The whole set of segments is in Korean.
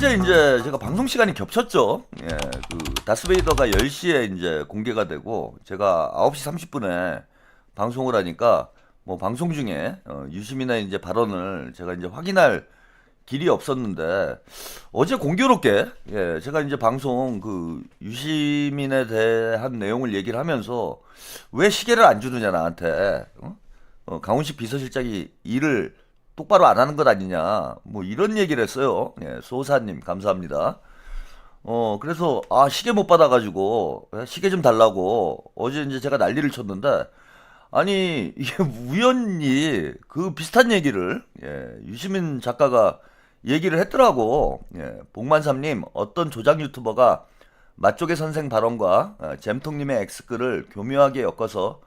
어제 이제 제가 방송 시간이 겹쳤죠. 예, 그 다스베이더가 10시에 이제 공개가 되고 제가 9시 30분에 방송을 하니까 뭐 방송 중에 유시민의 이제 발언을 제가 이제 확인할 길이 없었는데 어제 공교롭게 제가 이제 방송 그 유시민에 대한 내용을 얘기를 하면서 왜 시계를 안 주느냐 나한테 강훈식 비서실장이 일을 똑바로 안 하는 것 아니냐 뭐 이런 얘기를 했어요. 소사님 감사합니다. 그래서 시계 못 받아가지고 시계 좀 달라고 어제 이제 제가 난리를 쳤는데 아니 이게 우연히 그 비슷한 얘기를 유시민 작가가 얘기를 했더라고. 복만삼님 어떤 조작 유튜버가 맛조개 선생 발언과 잼통님의 X글을 교묘하게 엮어서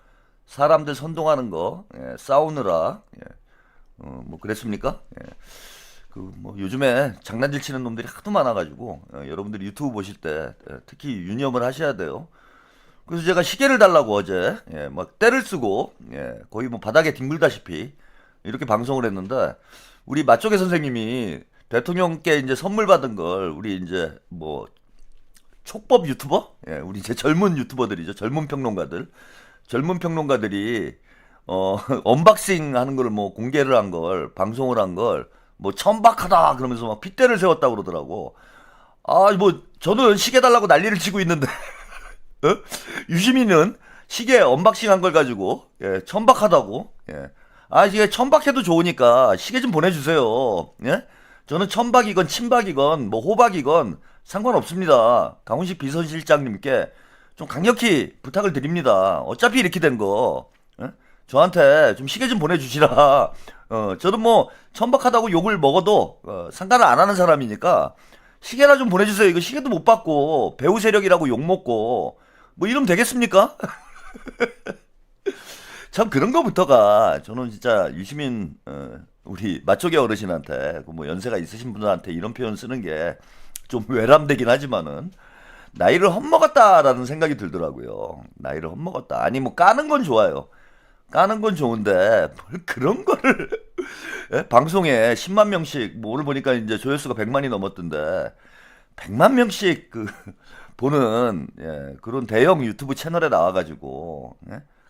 사람들 선동하는 거 싸우느라 뭐 그랬습니까? 그 뭐 요즘에 장난질 치는 놈들이 하도 많아가지고 여러분들이 유튜브 보실 때 특히 유념을 하셔야 돼요. 그래서 제가 시계를 달라고 어제 막 때를 쓰고 거의 뭐 바닥에 뒹굴다시피 이렇게 방송을 했는데 우리 맛조개 선생님이 대통령께 이제 선물 받은 걸 우리 이제 뭐 촉법 유튜버? 우리 이제 젊은 유튜버들이죠. 젊은 평론가들이 언박싱 하는 걸 뭐 공개를 한 걸, 방송을 한 걸, 뭐 천박하다 그러면서 막 핏대를 세웠다고 그러더라고. 뭐 저는 시계 달라고 난리를 치고 있는데, 유시민은 시계 언박싱 한 걸 가지고, 천박하다고, 이게 천박해도 좋으니까 시계 좀 보내주세요. 저는 천박이건 친박이건 뭐 호박이건 상관없습니다. 강훈식 비서실장님께 좀 강력히 부탁을 드립니다. 어차피 이렇게 된 거. 저한테 좀 시계 좀 보내주시라. 저는 뭐 천박하다고 욕을 먹어도 상관을 안 하는 사람이니까 시계나 좀 보내주세요. 이거 시계도 못 받고 배우 세력이라고 욕 먹고 뭐 이러면 되겠습니까? 참 그런 거부터가 저는 진짜 유시민 우리 맛조개 어르신한테 뭐 연세가 있으신 분들한테 이런 표현 쓰는 게 좀 외람되긴 하지만은 나이를 헛먹었다라는 생각이 들더라고요. 나이를 헛먹었다. 아니 뭐 까는 건 좋아요. 까는 건 좋은데 뭘 그런 거를 방송에 10만 명씩 뭐 오늘 보니까 이제 조회수가 100만이 넘었던데 100만 명씩 그 보는 그런 대형 유튜브 채널에 나와가지고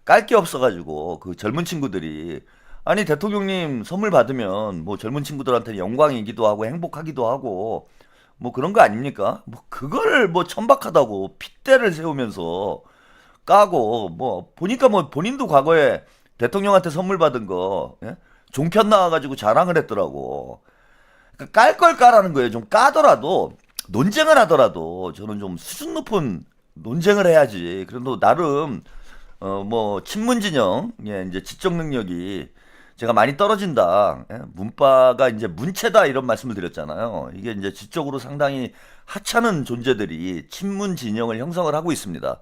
깔 게 없어가지고 그 젊은 친구들이 아니 대통령님 선물 받으면 뭐 젊은 친구들한테 영광이기도 하고 행복하기도 하고 뭐 그런 거 아닙니까? 뭐 그걸 뭐 천박하다고 핏대를 세우면서 까고 뭐 보니까 뭐 본인도 과거에 대통령한테 선물 받은 거 종편 나와가지고 자랑을 했더라고. 그러니까 깔 걸 까라는 거예요. 좀 까더라도 논쟁을 하더라도 저는 좀 수준 높은 논쟁을 해야지. 그래도 나름 뭐 친문 진영 이제 지적 능력이 제가 많이 떨어진다. 문파가 이제 문체다 이런 말씀을 드렸잖아요. 이게 이제 지적으로 상당히 하찮은 존재들이 친문 진영을 형성을 하고 있습니다.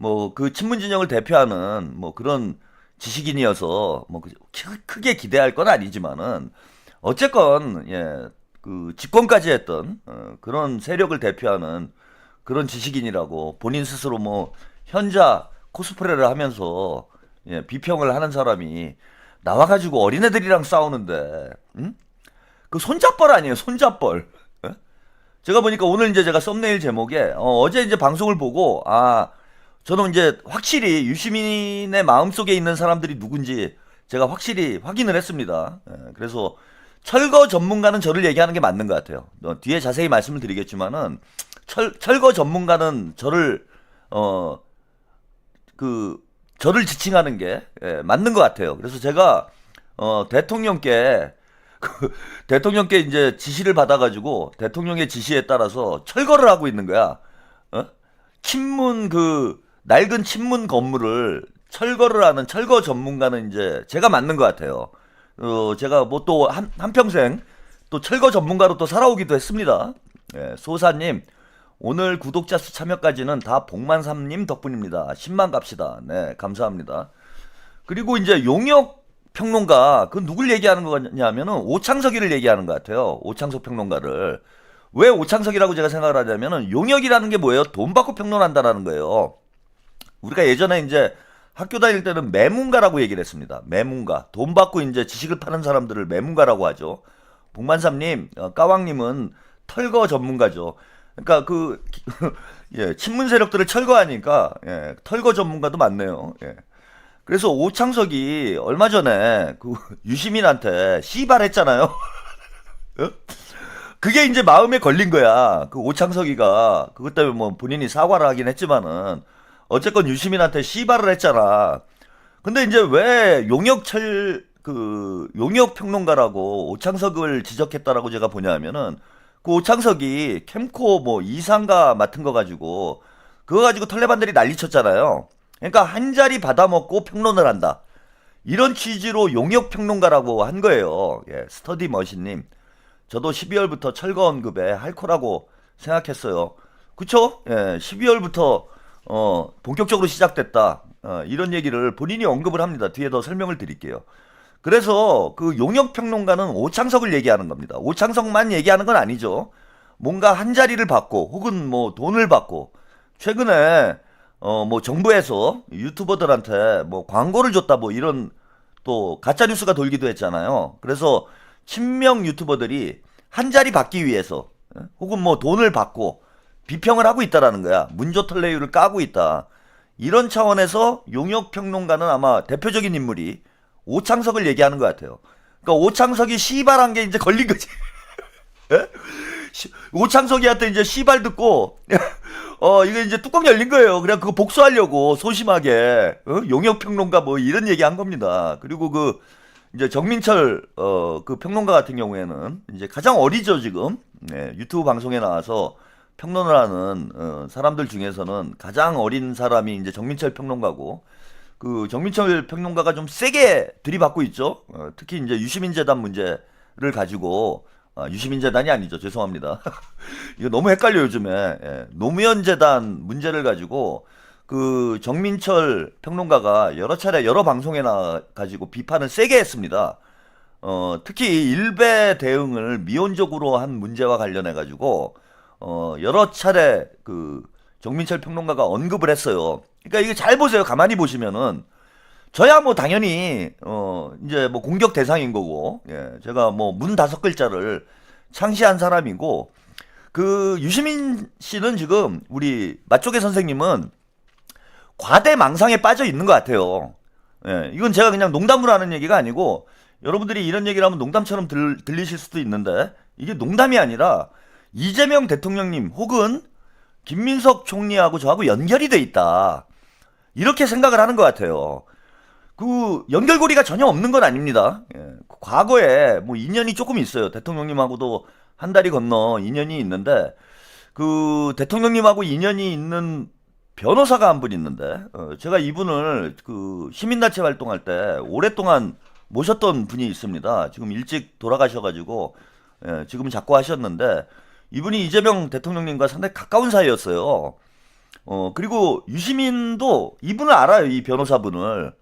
뭐 그 친문 진영을 대표하는 뭐 그런 지식인이어서 뭐 크게 기대할 건 아니지만은 어쨌건 그 집권까지 했던 그런 세력을 대표하는 그런 지식인이라고 본인 스스로 뭐 현자 코스프레를 하면서 비평을 하는 사람이 나와가지고 어린애들이랑 싸우는데 그 손잡벌 아니에요 손잡벌. 제가 보니까 오늘 이제 제가 썸네일 제목에 어제 이제 방송을 보고 저는 이제 확실히 유시민의 마음속에 있는 사람들이 누군지 제가 확실히 확인을 했습니다. 그래서 철거 전문가는 저를 얘기하는 게 맞는 것 같아요. 뒤에 자세히 말씀을 드리겠지만은 철거 전문가는 저를 저를 지칭하는 게 맞는 것 같아요. 그래서 제가 대통령께 대통령께 이제 지시를 받아가지고 대통령의 지시에 따라서 철거를 하고 있는 거야. 친문 낡은 친문 건물을 철거를 하는 철거 전문가는 이제 제가 맞는 것 같아요. 제가 뭐 또 한평생 또 철거 전문가로 또 살아오기도 했습니다. 소사님, 오늘 구독자 수 참여까지는 다 복만삼님 덕분입니다. 10만 갑시다. 네, 감사합니다. 그리고 이제 용역 평론가, 그 누굴 얘기하는 거냐면은 오창석이를 얘기하는 것 같아요. 오창석 평론가를. 왜 오창석이라고 제가 생각을 하냐면은 용역이라는 게 뭐예요? 돈 받고 평론한다라는 거예요. 우리가 예전에 이제 학교 다닐 때는 매문가라고 얘기를 했습니다. 매문가. 돈 받고 이제 지식을 파는 사람들을 매문가라고 하죠. 복만삼님, 까왕님은 털거 전문가죠. 그러니까 그 예, 친문 세력들을 철거하니까 예, 털거 전문가도 많네요. 예. 그래서 오창석이 얼마 전에 그 유시민한테 씨발했잖아요. 어? 그게 이제 마음에 걸린 거야. 그 오창석이가 그것 때문에 뭐 본인이 사과를 하긴 했지만은 어쨌건 유시민한테 씨발을 했잖아. 근데 이제 왜 용역 평론가라고 오창석을 지적했다라고 제가 보냐면은 그 오창석이 캠코 뭐 이상가 맡은 거 가지고 그거 가지고 털레반들이 난리쳤잖아요. 그러니까 한 자리 받아먹고 평론을 한다. 이런 취지로 용역 평론가라고 한 거예요. 예, 스터디 머신님. 저도 12월부터 철거 언급에 할 거라고 생각했어요. 그쵸? 예, 12월부터 본격적으로 시작됐다. 이런 얘기를 본인이 언급을 합니다. 뒤에 더 설명을 드릴게요. 그래서 그 용역 평론가는 오창석을 얘기하는 겁니다. 오창석만 얘기하는 건 아니죠. 뭔가 한 자리를 받고 혹은 뭐 돈을 받고 최근에 뭐 정부에서 유튜버들한테 뭐 광고를 줬다 뭐 이런 또 가짜 뉴스가 돌기도 했잖아요. 그래서 친명 유튜버들이 한 자리 받기 위해서 혹은 뭐 돈을 받고 비평을 하고 있다라는 거야. 문조털레유를 까고 있다. 이런 차원에서 용역 평론가는 아마 대표적인 인물이 오창석을 얘기하는 것 같아요. 그러니까 오창석이 씨발한 게 이제 걸린 거지. 예? 오창석이한테 이제 씨발 듣고 이거 이제 뚜껑 열린 거예요. 그냥 그거 복수하려고 소심하게 용역 평론가 뭐 이런 얘기 한 겁니다. 그리고 그 이제 정민철 그 평론가 같은 경우에는 이제 가장 어리죠 지금. 네, 유튜브 방송에 나와서 평론을 하는 사람들 중에서는 가장 어린 사람이 이제 정민철 평론가고 그 정민철 평론가가 좀 세게 들이받고 있죠. 특히 이제 유시민 재단 문제를 가지고 유시민 재단이 아니죠. 죄송합니다. 이거 너무 헷갈려 요즘에. 예, 노무현 재단 문제를 가지고 그 정민철 평론가가 여러 차례 여러 방송에 나 가지고 비판을 세게 했습니다. 특히 일베 대응을 미온적으로 한 문제와 관련해 가지고 여러 차례 그 정민철 평론가가 언급을 했어요. 그러니까 이게 잘 보세요. 가만히 보시면은 저야 뭐 당연히 이제 뭐 공격 대상인 거고, 예, 제가 뭐 문 다섯 글자를 창시한 사람이고, 그 유시민 씨는 지금 우리 맛조개 선생님은 과대 망상에 빠져 있는 것 같아요. 예, 이건 제가 그냥 농담으로 하는 얘기가 아니고 여러분들이 이런 얘기를 하면 농담처럼 들리실 수도 있는데 이게 농담이 아니라 이재명 대통령님 혹은 김민석 총리하고 저하고 연결이 돼 있다. 이렇게 생각을 하는 것 같아요. 그 연결고리가 전혀 없는 건 아닙니다. 예, 과거에 뭐 인연이 조금 있어요. 대통령님하고도 한 달이 건너 인연이 있는데 그 대통령님하고 인연이 있는 변호사가 한 분 있는데 제가 이분을 그 시민단체 활동할 때 오랫동안 모셨던 분이 있습니다. 지금 일찍 돌아가셔가지고 예, 지금은 자꾸 하셨는데 이분이 이재명 대통령님과 상당히 가까운 사이였어요. 그리고 유시민도 이분을 알아요. 이 변호사분을.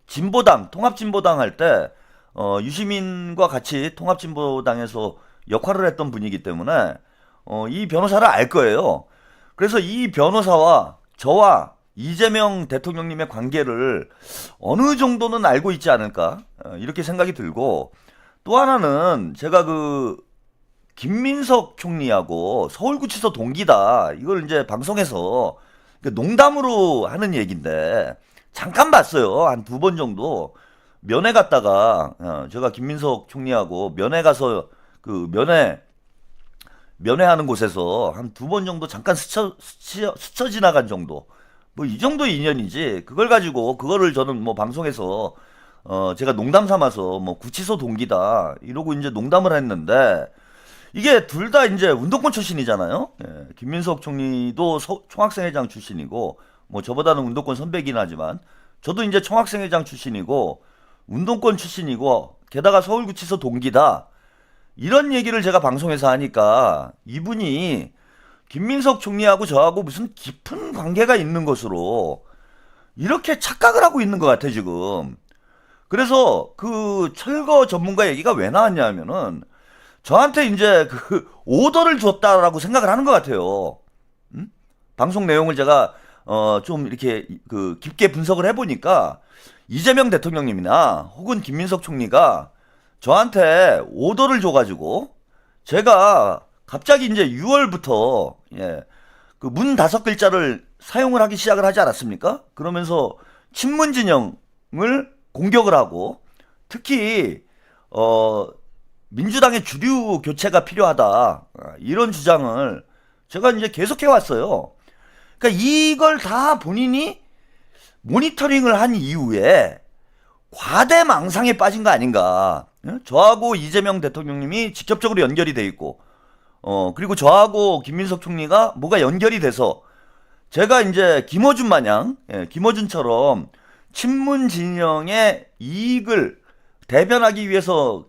진보당, 통합진보당 할 때, 유시민과 같이 통합진보당에서 역할을 했던 분이기 때문에, 이 변호사를 알 거예요. 그래서 이 변호사와 저와 이재명 대통령님의 관계를 어느 정도는 알고 있지 않을까, 이렇게 생각이 들고, 또 하나는 제가 그, 김민석 총리하고 서울구치소 동기다. 이걸 이제 방송에서 농담으로 하는 얘기인데 잠깐 봤어요. 한 두 번 정도 면회 갔다가 제가 김민석 총리하고 면회 가서 그 면회하는 곳에서 한 두 번 정도 잠깐 스쳐 지나간 정도. 뭐 이 정도 인연이지. 그걸 가지고 그거를 저는 뭐 방송에서 제가 농담 삼아서 뭐 구치소 동기다 이러고 이제 농담을 했는데 이게 둘 다 이제 운동권 출신이잖아요. 예, 김민석 총리도 총학생회장 출신이고, 뭐 저보다는 운동권 선배긴 하지만, 저도 이제 총학생회장 출신이고, 운동권 출신이고, 게다가 서울구치소 동기다. 이런 얘기를 제가 방송에서 하니까, 이분이 김민석 총리하고 저하고 무슨 깊은 관계가 있는 것으로, 이렇게 착각을 하고 있는 것 같아, 지금. 그래서 그 철거 전문가 얘기가 왜 나왔냐 하면은, 저한테 이제 그 오더를 줬다라고 생각을 하는 것 같아요. 방송 내용을 제가 좀 이렇게 그 깊게 분석을 해보니까 이재명 대통령님이나 혹은 김민석 총리가 저한테 오더를 줘가지고 제가 갑자기 이제 6월부터 그 문 5글자를 사용을 하기 시작을 하지 않았습니까? 그러면서 친문 진영을 공격을 하고 특히 민주당의 주류 교체가 필요하다 이런 주장을 제가 이제 계속해 왔어요. 그러니까 이걸 다 본인이 모니터링을 한 이후에 과대 망상에 빠진 거 아닌가. 저하고 이재명 대통령님이 직접적으로 연결이 돼 있고, 그리고 저하고 김민석 총리가 뭐가 연결이 돼서 제가 이제 김어준 마냥, 김어준처럼 친문 진영의 이익을 대변하기 위해서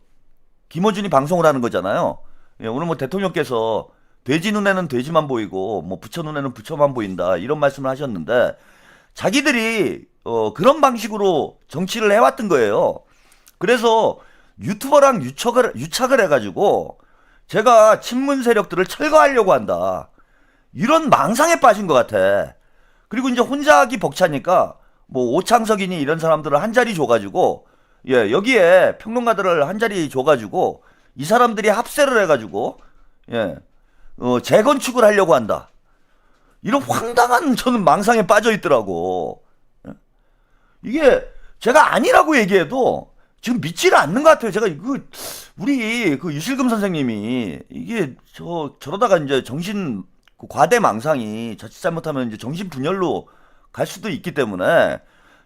김어준이 방송을 하는 거잖아요. 오늘 뭐 대통령께서 돼지 눈에는 돼지만 보이고, 뭐 부처 눈에는 부처만 보인다 이런 말씀을 하셨는데 자기들이 그런 방식으로 정치를 해왔던 거예요. 그래서 유튜버랑 유착을 해가지고 제가 친문 세력들을 철거하려고 한다. 이런 망상에 빠진 것 같아. 그리고 이제 혼자 하기 벅차니까 뭐 오창석이니 이런 사람들을 한 자리 줘가지고 여기에 평론가들을 한 자리 줘가지고 이 사람들이 합세를 해가지고 재건축을 하려고 한다. 이런 황당한 저는 망상에 빠져 있더라고. 이게 제가 아니라고 얘기해도 지금 믿지를 않는 것 같아요. 제가 우리 그 유실금 선생님이 이게 저러다가 이제 정신 과대 망상이 자칫 잘못하면 이제 정신 분열로 갈 수도 있기 때문에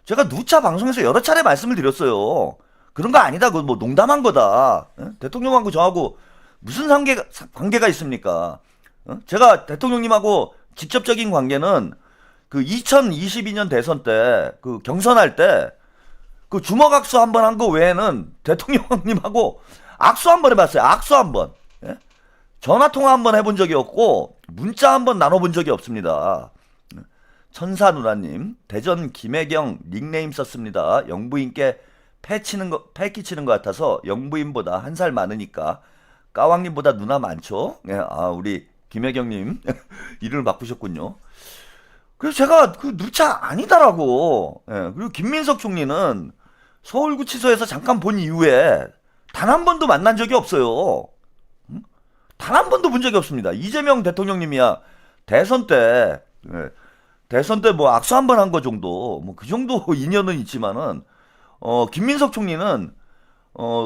제가 누차 방송에서 여러 차례 말씀을 드렸어요. 그런 거 아니다. 그거 뭐 농담한 거다. 대통령하고 저하고 무슨 관계가 있습니까? 제가 대통령님하고 직접적인 관계는 그 2022년 대선 때 그 경선할 때 그 주먹 악수 한 번 한 거 외에는 대통령님하고 악수 한 번 해봤어요. 악수 한 번. 전화 통화 한 번 해본 적이 없고 문자 한 번 나눠본 적이 없습니다. 천사 누나님, 대전 김혜경 닉네임 썼습니다. 영부인께 패 끼치는 것 같아서 영부인보다 한 살 많으니까 까왕님보다 누나 많죠? 우리 김혜경님 이름을 바꾸셨군요. 그래서 제가 누차 아니다라고. 그리고 김민석 총리는 서울구치소에서 잠깐 본 이후에 단 한 번도 만난 적이 없어요. 단 한 번도 본 적이 없습니다. 이재명 대통령님이야 대선 때 뭐 악수 한 번 한 거 정도, 뭐 그 정도 인연은 있지만은 김민석 총리는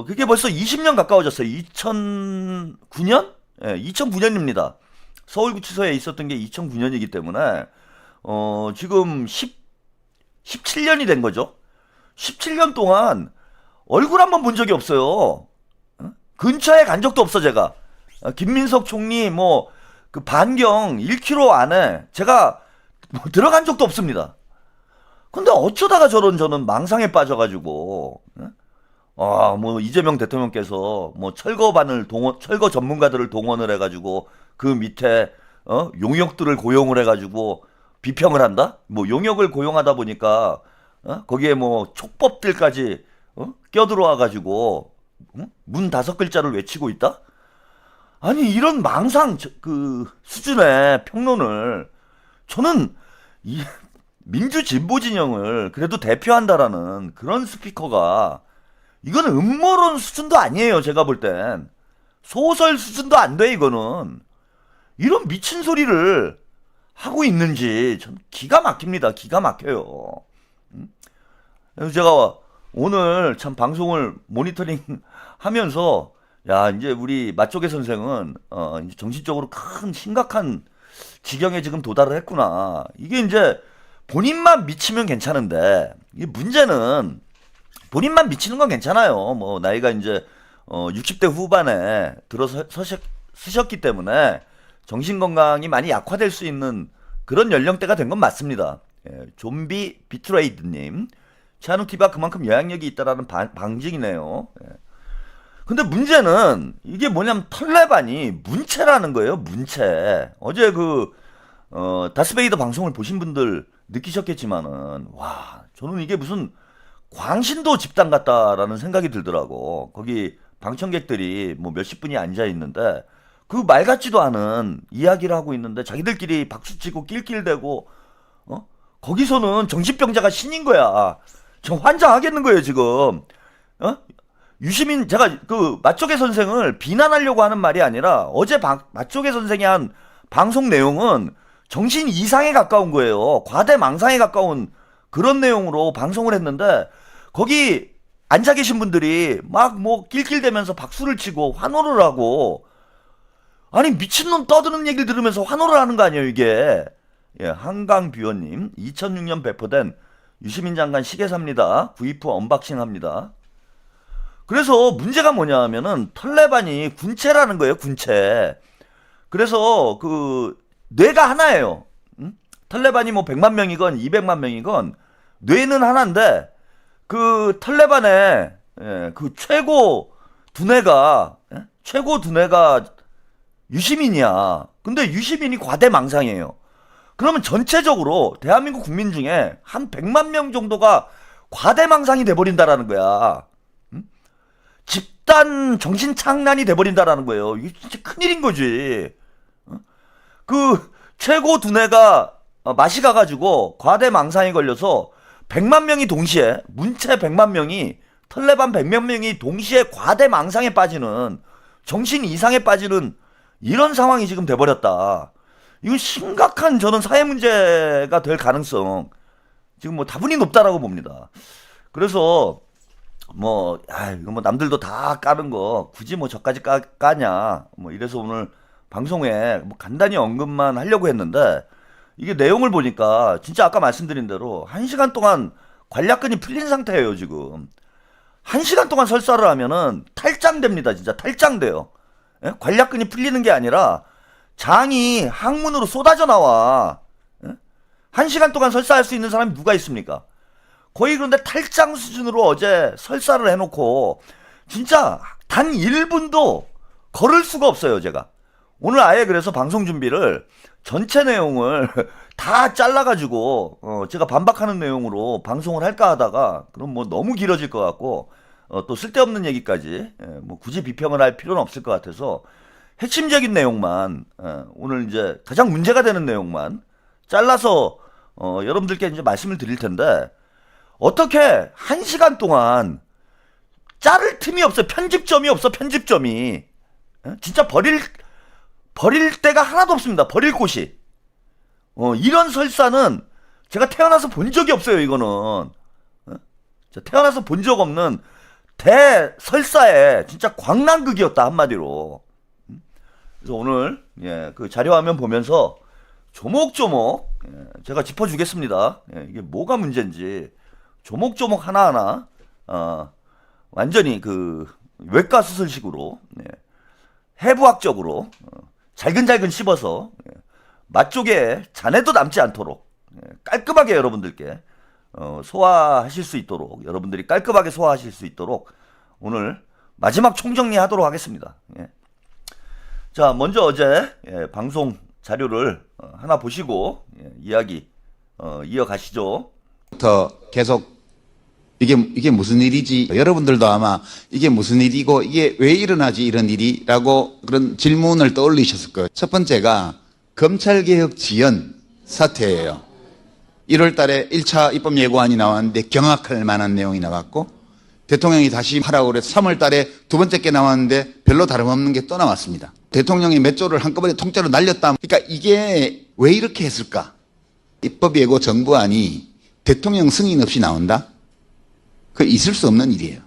그게 벌써 20년 가까워졌어요. 2009년? 2009년입니다. 서울구치소에 있었던 게 2009년이기 때문에 지금 17년이 된 거죠. 17년 동안 얼굴 한번 본 적이 없어요. 근처에 간 적도 없어 제가. 김민석 총리 뭐 그 반경 1km 안에 제가 뭐 들어간 적도 없습니다. 근데 어쩌다가 저는 망상에 빠져가지고 뭐 이재명 대통령께서 뭐 철거 전문가들을 동원을 해가지고 그 밑에 용역들을 고용을 해가지고 비평을 한다? 뭐 용역을 고용하다 보니까 거기에 뭐 촉법들까지 껴들어와가지고 문 5글자를 외치고 있다? 아니 이런 망상 그 수준의 평론을 저는 이 민주 진보 진영을 그래도 대표한다라는 그런 스피커가 이거는 음모론 수준도 아니에요. 제가 볼 땐 소설 수준도 안 돼. 이거는 이런 미친 소리를 하고 있는지 전 기가 막힙니다. 기가 막혀요. 그래서 제가 오늘 참 방송을 모니터링 하면서 이제 우리 맛조개 선생은 이제 정신적으로 큰 심각한 지경에 지금 도달을 했구나. 이게 이제 본인만 미치면 괜찮은데 이 문제는 본인만 미치는 건 괜찮아요. 뭐 나이가 이제 60대 후반에 쓰셨기 때문에 정신 건강이 많이 약화될 수 있는 그런 연령대가 된 건 맞습니다. 좀비 비트레이드님, 최한욱 TV가 그만큼 영향력이 있다라는 방증이네요. 근데 문제는 이게 뭐냐면 털레반이 문체라는 거예요. 문체. 어제 다스베이더 방송을 보신 분들 느끼셨겠지만은 저는 이게 무슨 광신도 집단 같다라는 생각이 들더라고. 거기 방청객들이 뭐 몇십 분이 앉아 있는데 그 말 같지도 않은 이야기를 하고 있는데 자기들끼리 박수치고 낄낄대고 거기서는 정신병자가 신인 거야. 저 환장하겠는 거예요 지금. 유시민 제가 그 맛조개 선생을 비난하려고 하는 말이 아니라 어제 맛조개 선생이 한 방송 내용은 정신 이상에 가까운 거예요. 과대망상에 가까운 그런 내용으로 방송을 했는데 거기 앉아 계신 분들이 막 뭐 낄낄대면서 박수를 치고 환호를 하고 아니 미친놈 떠드는 얘기를 들으면서 환호를 하는 거 아니에요 이게. 예, 한강뷰어님 2006년 배포된 유시민 장관 시계 삽니다. 구입 후 언박싱 합니다. 그래서 문제가 뭐냐 하면은 털레반이 군체라는 거예요 군체. 그래서 그 뇌가 하나예요. 응? 털레반이 뭐 100만 명이건 200만 명이건 뇌는 하나인데 그 털레반의 그 최고 두뇌가 유시민이야. 근데 유시민이 과대망상이에요. 그러면 전체적으로 대한민국 국민 중에 한 100만 명 정도가 과대망상이 돼버린다라는 거야. 응? 집단 정신착란이 돼버린다라는 거예요. 이게 진짜 큰일인 거지. 그 최고 두뇌가 맛이 가가지고 과대망상에 걸려서 100만 명이 동시에 문체 100만 명이 털레반 100만 명이 동시에 과대망상에 빠지는 정신 이상에 빠지는 이런 상황이 지금 돼버렸다. 이건 심각한 저는 사회 문제가 될 가능성 지금 뭐 다분히 높다라고 봅니다. 그래서 뭐 이거 뭐 남들도 다 까는 거 굳이 뭐 저까지 까냐 뭐 이래서 오늘 방송에 뭐 간단히 언급만 하려고 했는데 이게 내용을 보니까 진짜 아까 말씀드린 대로 1시간 동안 관략근이 풀린 상태예요 지금. 1시간 동안 설사를 하면은 탈장됩니다. 진짜 탈장돼요. 예? 관략근이 풀리는 게 아니라 장이 항문으로 쏟아져 나와. 예? 1시간 동안 설사할 수 있는 사람이 누가 있습니까? 거의 그런데 탈장 수준으로 어제 설사를 해놓고 진짜 단 1분도 걸을 수가 없어요 제가. 오늘 아예 그래서 방송 준비를 전체 내용을 다 잘라가지고 제가 반박하는 내용으로 방송을 할까 하다가 그럼 뭐 너무 길어질 것 같고 또 쓸데없는 얘기까지 뭐 굳이 비평을 할 필요는 없을 것 같아서 핵심적인 내용만 오늘 이제 가장 문제가 되는 내용만 잘라서 여러분들께 이제 말씀을 드릴 텐데 어떻게 1시간 동안 자를 틈이 없어. 편집점이 없어. 편집점이 진짜 버릴 데가 하나도 없습니다. 버릴 곳이. 이런 설사는 제가 태어나서 본 적이 없어요, 이거는. 태어나서 본 적 없는 대설사에 진짜 광란극이었다, 한마디로. 그래서 오늘, 그 자료화면 보면서 조목조목, 제가 짚어주겠습니다. 이게 뭐가 문제인지, 조목조목 하나하나, 완전히 그, 외과 수술식으로, 해부학적으로, 잘근잘근 씹어서 맛조개 잔해도 남지 않도록 깔끔하게 여러분들께 소화하실 수 있도록 여러분들이 깔끔하게 소화하실 수 있도록 오늘 마지막 총정리하도록 하겠습니다. 자 먼저 어제 방송 자료를 하나 보시고 이야기 이어가시죠. 부터 계속 이게 무슨 일이지? 여러분들도 아마 이게 무슨 일이고 이게 왜 일어나지 이런 일이라고 그런 질문을 떠올리셨을 거예요. 첫 번째가 검찰개혁 지연 사태예요. 1월 달에 1차 입법 예고안이 나왔는데 경악할 만한 내용이 나왔고 대통령이 다시 하라고 그래서 3월 달에 두 번째 게 나왔는데 별로 다름없는 게 또 나왔습니다. 대통령이 몇 조를 한꺼번에 통째로 날렸다. 그러니까 이게 왜 이렇게 했을까? 입법 예고 정부안이 대통령 승인 없이 나온다? 그 있을 수 없는 일이에요.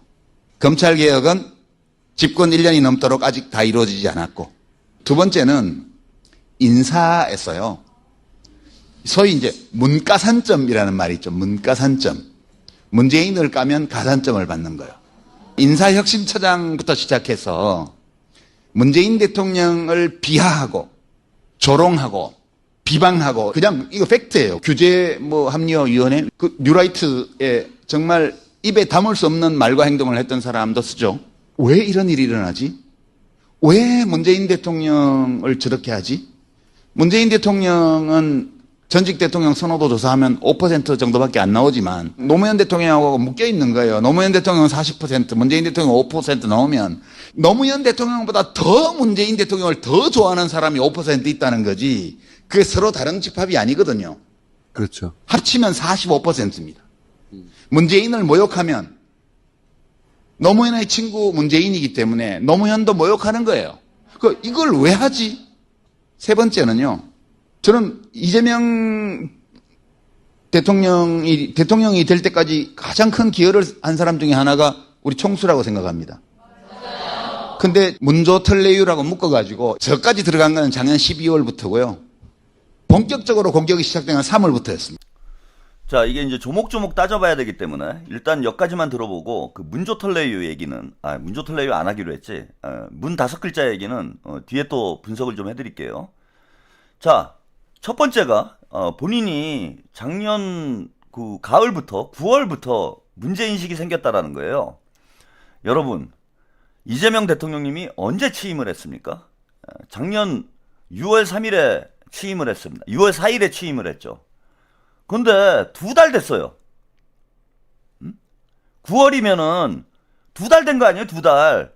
검찰개혁은 집권 1년이 넘도록 아직 다 이루어지지 않았고 두 번째는 인사에서요. 소위 이제 문가산점이라는 말이 있죠. 문가산점. 문재인을 까면 가산점을 받는 거예요. 인사혁신처장부터 시작해서 문재인 대통령을 비하하고 조롱하고 비방하고 그냥 이거 팩트예요. 규제 합리화위원회 그 뉴라이트에 정말 입에 담을 수 없는 말과 행동을 했던 사람도 쓰죠. 왜 이런 일이 일어나지? 왜 문재인 대통령을 저렇게 하지? 문재인 대통령은 전직 대통령 선호도 조사하면 5% 정도밖에 안 나오지만 노무현 대통령하고 묶여 있는 거예요. 노무현 대통령은 40%, 문재인 대통령 5% 나오면 노무현 대통령보다 더 문재인 대통령을 더 좋아하는 사람이 5% 있다는 거지. 그게 서로 다른 집합이 아니거든요. 그렇죠. 합치면 45%입니다. 문재인을 모욕하면 노무현의 친구 문재인이기 때문에 노무현도 모욕하는 거예요. 이걸 왜 하지? 세 번째는요. 저는 이재명 대통령이 될 때까지 가장 큰 기여를 한 사람 중에 하나가 우리 총수라고 생각합니다. 근데 문조 털레유라고 묶어가지고 저까지 들어간 건 작년 12월부터고요. 본격적으로 공격이 시작된 건 3월부터였습니다. 자, 이게 이제 조목조목 따져봐야 되기 때문에 일단 여기까지만 들어보고 그 문조털레유 얘기는 문조털레유 안 하기로 했지. 문 5글자 얘기는 뒤에 또 분석을 좀 해드릴게요. 자, 첫 번째가 본인이 작년 그 가을부터 9월부터 문제인식이 생겼다라는 거예요. 여러분, 이재명 대통령님이 언제 취임을 했습니까? 작년 6월 3일에 취임을 했습니다. 6월 4일에 취임을 했죠. 근데 2달 됐어요. 9월이면은 2달 된 거 아니에요? 2달.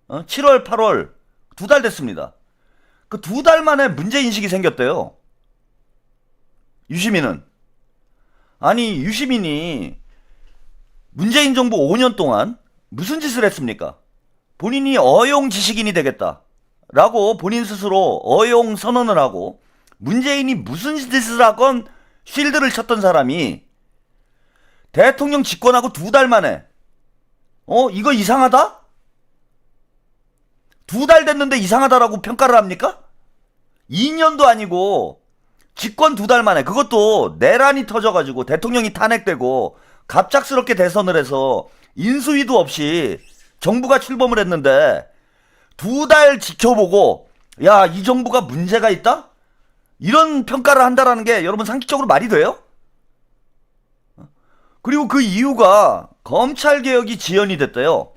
7월, 8월 2달 됐습니다. 그 2달 만에 문제인식이 생겼대요. 유시민은. 아니, 유시민이 문재인 정부 5년 동안 무슨 짓을 했습니까? 본인이 어용 지식인이 되겠다 라고 본인 스스로 어용 선언을 하고 문재인이 무슨 짓을 하건 쉴드를 쳤던 사람이 대통령 집권하고 2달 만에 이거 이상하다? 2달 됐는데 이상하다라고 평가를 합니까? 2년도 아니고 집권 2달 만에, 그것도 내란이 터져가지고 대통령이 탄핵되고 갑작스럽게 대선을 해서 인수위도 없이 정부가 출범을 했는데 2달 지켜보고 야, 이 정부가 문제가 있다? 이런 평가를 한다라는 게 여러분 상식적으로 말이 돼요? 그리고 그 이유가 검찰개혁이 지연이 됐대요.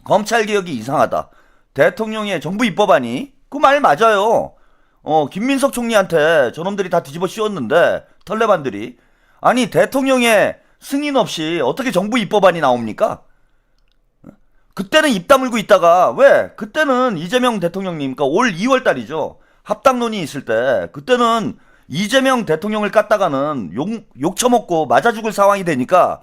검찰개혁이 이상하다. 대통령의 정부 입법안이 그 말 맞아요. 김민석 총리한테 저놈들이 다 뒤집어 씌웠는데 털레반들이 아니 대통령의 승인 없이 어떻게 정부 입법안이 나옵니까? 그때는 입 다물고 있다가 왜? 그때는 이재명 대통령님, 그러니까 올 2월 달이죠. 합당론이 있을 때 그때는 이재명 대통령을 깠다가는 욕 처먹고 맞아 죽을 상황이 되니까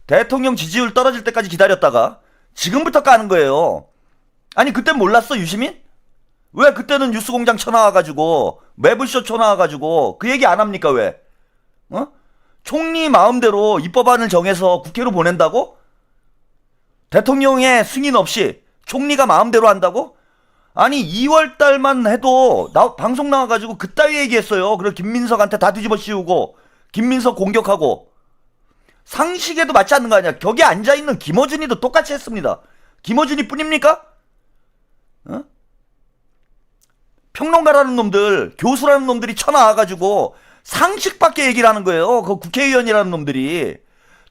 대통령 지지율 떨어질 때까지 기다렸다가 지금부터 까는 거예요. 아니 그땐 몰랐어 유시민? 왜 그때는 뉴스공장 쳐나와가지고 매블쇼 쳐나와가지고 그 얘기 안 합니까 왜? 총리 마음대로 입법안을 정해서 국회로 보낸다고? 대통령의 승인 없이 총리가 마음대로 한다고? 아니 2월 달만 해도 방송 나와가지고 그따위 얘기했어요. 그리고 김민석한테 다 뒤집어 씌우고 김민석 공격하고 상식에도 맞지 않는 거 아니야. 격에 앉아있는 김어준이도 똑같이 했습니다. 김어준이 뿐입니까? 평론가라는 놈들, 교수라는 놈들이 쳐나와가지고 상식밖에 얘기를 하는 거예요. 그 국회의원이라는 놈들이.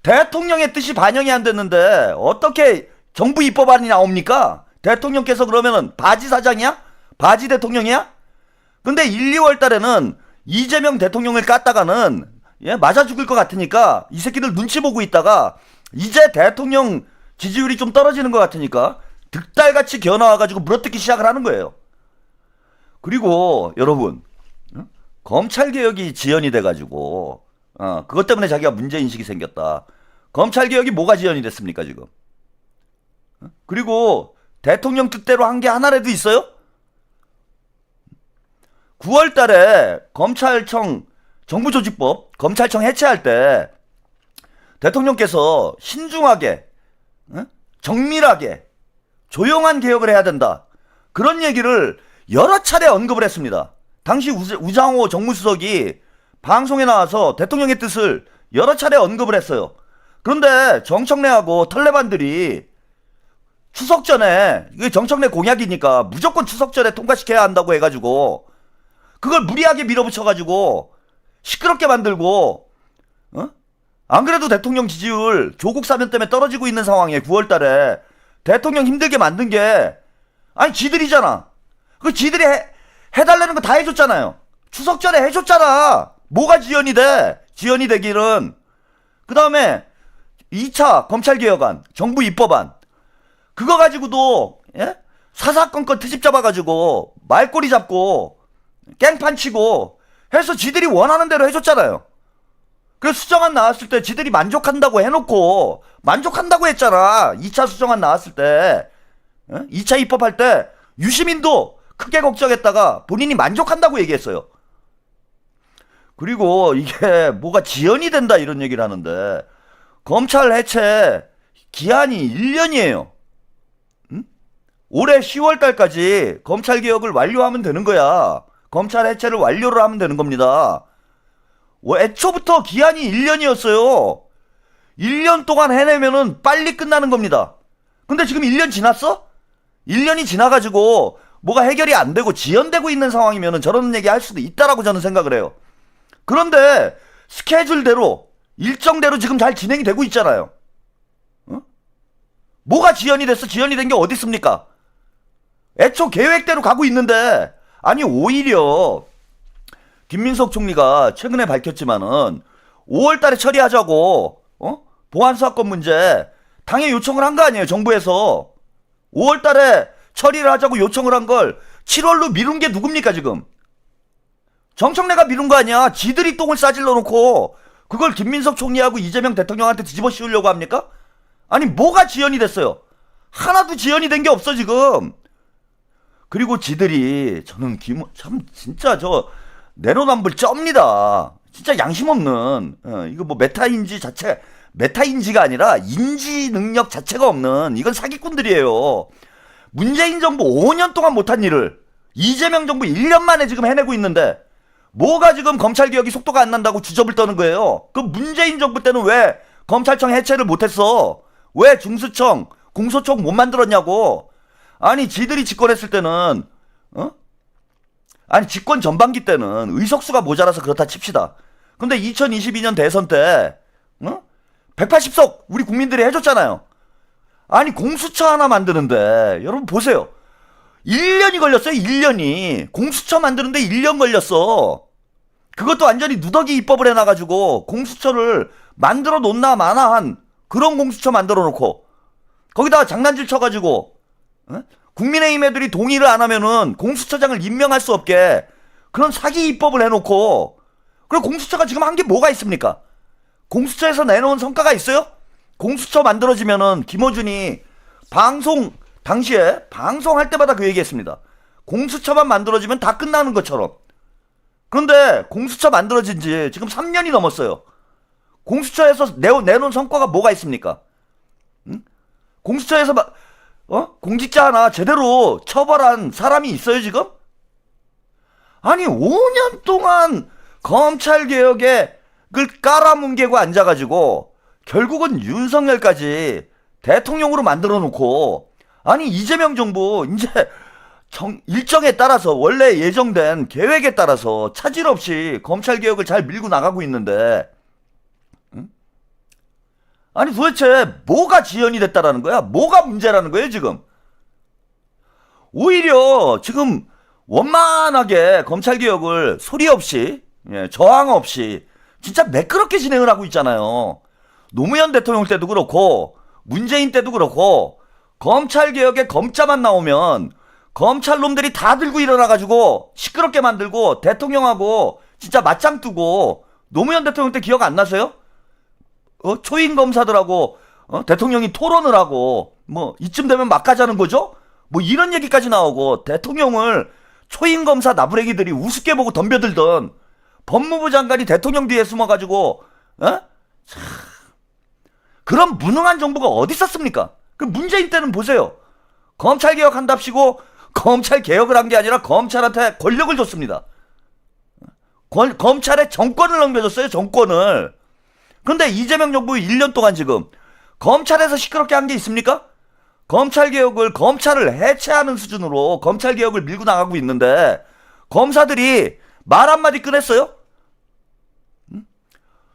대통령의 뜻이 반영이 안 됐는데 어떻게 정부 입법안이 나옵니까? 대통령께서 그러면은 바지 사장이야? 바지 대통령이야? 근데 1, 2월 달에는 이재명 대통령을 깠다가는 맞아 죽을 것 같으니까 이 새끼들 눈치 보고 있다가 이제 대통령 지지율이 좀 떨어지는 것 같으니까 득달같이 기어나와가지고 물어뜯기 시작을 하는 거예요. 그리고 여러분 검찰개혁이 지연이 돼가지고 그것 때문에 자기가 문제인식이 생겼다. 검찰개혁이 뭐가 지연이 됐습니까 지금? 그리고 대통령 뜻대로 한 게 하나라도 있어요? 9월 달에 검찰청 정부조직법 검찰청 해체할 때 대통령께서 신중하게 정밀하게 조용한 개혁을 해야 된다. 그런 얘기를 여러 차례 언급을 했습니다. 당시 우장호 정무수석이 방송에 나와서 대통령의 뜻을 여러 차례 언급을 했어요. 그런데 정청래하고 털레반들이 추석 전에, 이게 정청래 공약이니까 무조건 추석 전에 통과시켜야 한다고 해가지고 그걸 무리하게 밀어붙여가지고 시끄럽게 만들고 안 그래도 대통령 지지율 조국 사면 때문에 떨어지고 있는 상황에 9월 달에 대통령 힘들게 만든 게 아니 지들이잖아. 그 지들이 해달라는 거 다 해줬잖아요. 추석 전에 해줬잖아. 뭐가 지연이 돼? 지연이 되기는. 그 다음에 2차 검찰개혁안, 정부 입법안 그거 가지고도 사사건건 트집 잡아가지고 말꼬리 잡고 깽판 치고 해서 지들이 원하는 대로 해줬잖아요. 그 수정안 나왔을 때 지들이 만족한다고 해놓고 만족한다고 했잖아. 2차 수정안 나왔을 때 2차 입법할 때 유시민도 크게 걱정했다가 본인이 만족한다고 얘기했어요. 그리고 이게 뭐가 지연이 된다 이런 얘기를 하는데 검찰 해체 기한이 1년이에요. 올해 10월 달까지 검찰 개혁을 완료하면 되는 거야. 검찰 해체를 완료를 하면 되는 겁니다. 애초부터 기한이 1년이었어요. 1년 동안 해내면은 빨리 끝나는 겁니다. 근데 지금 1년 지났어? 1년이 지나가지고 뭐가 해결이 안 되고 지연되고 있는 상황이면은 저런 얘기 할 수도 있다라고 저는 생각을 해요. 그런데 스케줄대로 일정대로 지금 잘 진행이 되고 있잖아요. 뭐가 지연이 됐어? 지연이 된 게 어디 있습니까? 애초 계획대로 가고 있는데 아니 오히려 김민석 총리가 최근에 밝혔지만은 5월 달에 처리하자고 보안 사건 문제 당에 요청을 한 거 아니에요, 정부에서. 5월 달에 처리를 하자고 요청을 한 걸 7월로 미룬 게 누굽니까, 지금? 정청래가 미룬 거 아니야. 지들이 똥을 싸질러 놓고 그걸 김민석 총리하고 이재명 대통령한테 뒤집어 씌우려고 합니까? 아니 뭐가 지연이 됐어요? 하나도 지연이 된 게 없어 지금. 그리고 지들이 저는 참 진짜 저 내로남불 쩝니다. 진짜 양심 없는 이거 뭐 메타인지가 아니라 인지 능력 자체가 없는 이건 사기꾼들이에요. 문재인 정부 5년 동안 못한 일을 이재명 정부 1년 만에 지금 해내고 있는데 뭐가 지금 검찰개혁이 속도가 안 난다고 주접을 떠는 거예요. 그 문재인 정부 때는 왜 검찰청 해체를 못했어? 왜 중수청, 공소청 못 만들었냐고. 아니 지들이 집권했을 때는 아니 집권 전반기 때는 의석수가 모자라서 그렇다 칩시다. 근데 2022년 대선 때 180석 우리 국민들이 해줬잖아요. 아니 공수처 하나 만드는데 여러분 보세요. 1년이 걸렸어요. 1년이. 공수처 만드는데 1년 걸렸어. 그것도 완전히 누더기 입법을 해놔가지고 공수처를 만들어 놓나 마나한 그런 공수처 만들어 놓고 거기다가 장난질 쳐가지고 국민의힘 애들이 동의를 안 하면은 공수처장을 임명할 수 없게 그런 사기 입법을 해놓고 그리고 공수처가 지금 한 게 뭐가 있습니까? 공수처에서 내놓은 성과가 있어요? 공수처 만들어지면은 김어준이 당시에 방송할 때마다 그 얘기했습니다. 공수처만 만들어지면 다 끝나는 것처럼. 그런데 공수처 만들어진 지 지금 3년이 넘었어요. 공수처에서 내놓은 성과가 뭐가 있습니까? 공수처에서 공직자 하나 제대로 처벌한 사람이 있어요 지금? 아니 5년 동안 검찰개혁에 그걸 깔아뭉개고 앉아가지고 결국은 윤석열까지 대통령으로 만들어 놓고 아니 이재명 정부 이제 일정에 따라서 원래 예정된 계획에 따라서 차질 없이 검찰개혁을 잘 밀고 나가고 있는데 아니 도대체 뭐가 지연이 됐다라는 거야? 뭐가 문제라는 거예요 지금? 오히려 지금 원만하게 검찰개혁을 소리 없이 저항 없이 진짜 매끄럽게 진행을 하고 있잖아요. 노무현 대통령 때도 그렇고 문재인 때도 그렇고 검찰개혁에 검자만 나오면 검찰놈들이 다 들고 일어나가지고 시끄럽게 만들고 대통령하고 진짜 맞짱 뜨고 노무현 대통령 때 기억 안 나세요? 초임 검사들하고 대통령이 토론을 하고 뭐 이쯤 되면 막 가자는 거죠? 뭐 이런 얘기까지 나오고 대통령을 초임 검사 나부랭이들이 우습게 보고 덤벼들던 법무부 장관이 대통령 뒤에 숨어가지고 그런 무능한 정부가 어디 있었습니까? 그 문재인 때는 보세요. 검찰개혁 한답시고 검찰개혁을 한 게 아니라 검찰한테 권력을 줬습니다. 검찰에 정권을 넘겨줬어요. 정권을. 그런데 이재명 정부 1년 동안 지금 검찰에서 시끄럽게 한 게 있습니까? 검찰개혁을 검찰을 해체하는 수준으로 검찰개혁을 밀고 나가고 있는데 검사들이 말 한마디 꺼냈어요?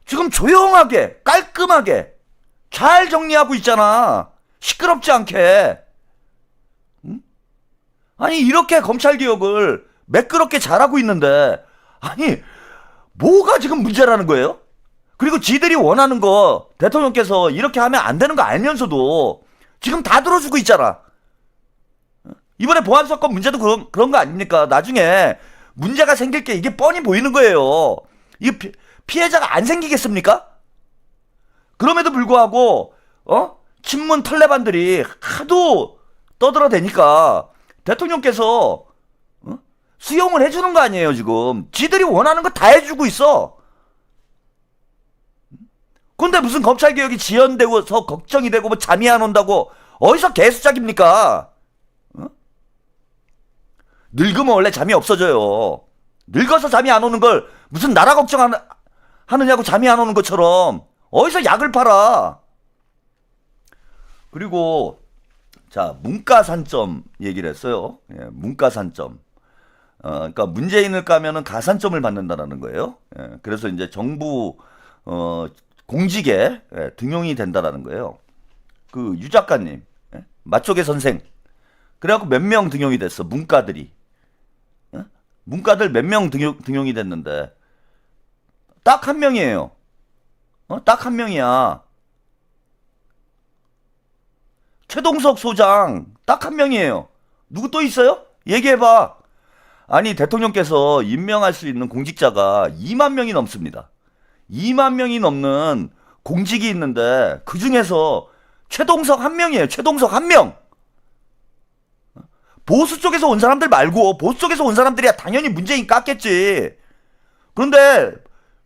지금 조용하게 깔끔하게 잘 정리하고 있잖아. 시끄럽지 않게. 아니 이렇게 검찰개혁을 매끄럽게 잘하고 있는데 아니 뭐가 지금 문제라는 거예요? 그리고 지들이 원하는 거 대통령께서 이렇게 하면 안 되는 거 알면서도 지금 다 들어주고 있잖아. 이번에 보안사건 문제도 그런 거 아닙니까? 나중에 문제가 생길 게 이게 뻔히 보이는 거예요. 이게 피해자가 안 생기겠습니까? 그럼에도 불구하고 친문 털레반들이 하도 떠들어대니까 대통령께서 수용을 해주는 거 아니에요. 지금 지들이 원하는 거 다 해주고 있어. 근데 무슨 검찰개혁이 지연되고서 걱정이 되고 뭐 잠이 안 온다고 어디서 개수작입니까? 늙으면 원래 잠이 없어져요. 늙어서 잠이 안 오는 걸 무슨 나라 걱정하느냐고 잠이 안 오는 것처럼 어디서 약을 팔아. 그리고 자, 문가산점 얘기를 했어요. 예, 문가산점. 그러니까 문재인을 까면은 가산점을 받는다라는 거예요. 예, 그래서 이제 정부 공직에 등용이 된다라는 거예요. 그 유 작가님, 맛조개 선생. 그래갖고 몇 명 등용이 됐어. 문과들이. 문과들 몇 명 등용이 됐는데 딱 한 명이에요. 딱 한 명이야. 최동석 소장 딱 한 명이에요. 누구 또 있어요? 얘기해봐. 아니 대통령께서 임명할 수 있는 공직자가 2만 명이 넘습니다. 2만 명이 넘는 공직이 있는데 그 중에서 최동석 한 명이에요. 최동석 한 명. 보수 쪽에서 온 사람들 말고 보수 쪽에서 온 사람들이야 당연히 문재인 깠겠지. 그런데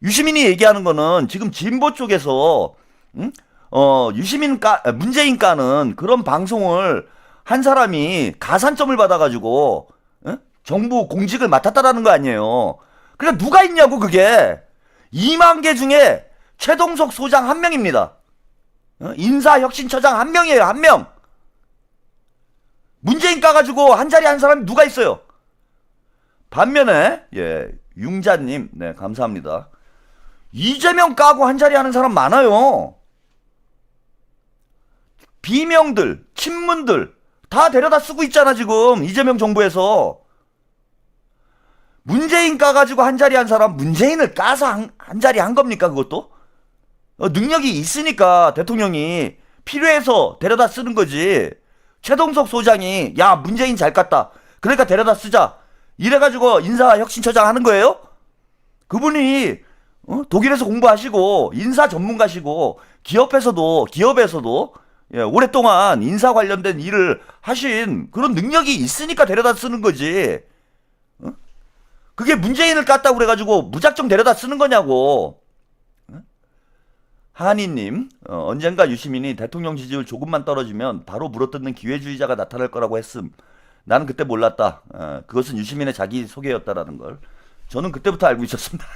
유시민이 얘기하는 거는 지금 진보 쪽에서 문재인 까는 그런 방송을 한 사람이 가산점을 받아가지고 정부 공직을 맡았다라는 거 아니에요. 그러니까 누가 있냐고 그게. 2만 개 중에 최동석 소장 한 명입니다. 인사혁신처장 한 명이에요. 한 명. 문재인 까가지고 한 자리 한 사람이 누가 있어요. 반면에 융자님 네 감사합니다. 이재명 까고 한 자리 하는 사람 많아요. 비명들 친문들 다 데려다 쓰고 있잖아 지금 이재명 정부에서. 문재인 까가지고 한 자리 한 사람 문재인을 까서 한 자리 한 겁니까 그것도? 능력이 있으니까 대통령이 필요해서 데려다 쓰는 거지. 최동석 소장이 야 문재인 잘 깠다 그러니까 데려다 쓰자 이래가지고 인사혁신처장 하는 거예요? 그분이 독일에서 공부하시고 인사 전문가시고 기업에서도 오랫동안 인사 관련된 일을 하신 그런 능력이 있으니까 데려다 쓰는 거지. 그게 문재인을 깠다고 그래가지고 무작정 데려다 쓰는 거냐고. 하니님 언젠가 유시민이 대통령 지지율 조금만 떨어지면 바로 물어뜯는 기회주의자가 나타날 거라고 했음. 나는 그때 몰랐다. 그것은 유시민의 자기 소개였다라는 걸 저는 그때부터 알고 있었습니다.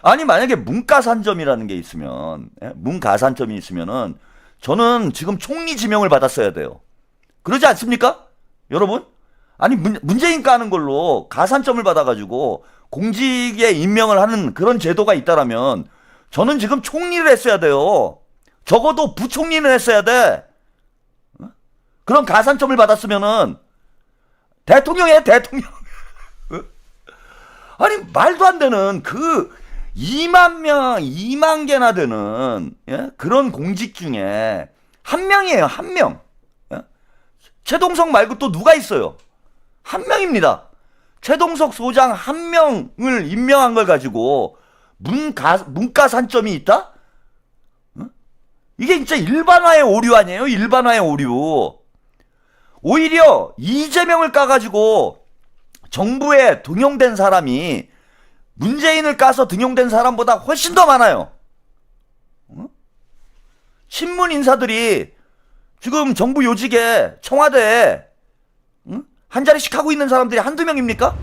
아니 만약에 문가산점이라는 게 있으면 문가산점이 있으면은 저는 지금 총리 지명을 받았어야 돼요. 그러지 않습니까? 여러분? 아니 문재인 까는 걸로 가산점을 받아가지고 공직에 임명을 하는 그런 제도가 있다라면 저는 지금 총리를 했어야 돼요. 적어도 부총리는 했어야 돼. 그런 가산점을 받았으면은 대통령이에요, 대통령. 아니 말도 안 되는 그 2만 명, 2만 개나 되는 그런 공직 중에 한 명이에요, 한 명. 최동석 말고 또 누가 있어요? 한 명입니다. 최동석 소장 한 명을 임명한 걸 가지고 문가산점이 있다? 이게 진짜 일반화의 오류 아니에요? 일반화의 오류. 오히려 이재명을 까가지고 정부에 등용된 사람이 문재인을 까서 등용된 사람보다 훨씬 더 많아요. 신문 인사들이 지금 정부 요직에 청와대에 한 자리씩 하고 있는 사람들이 한두 명입니까?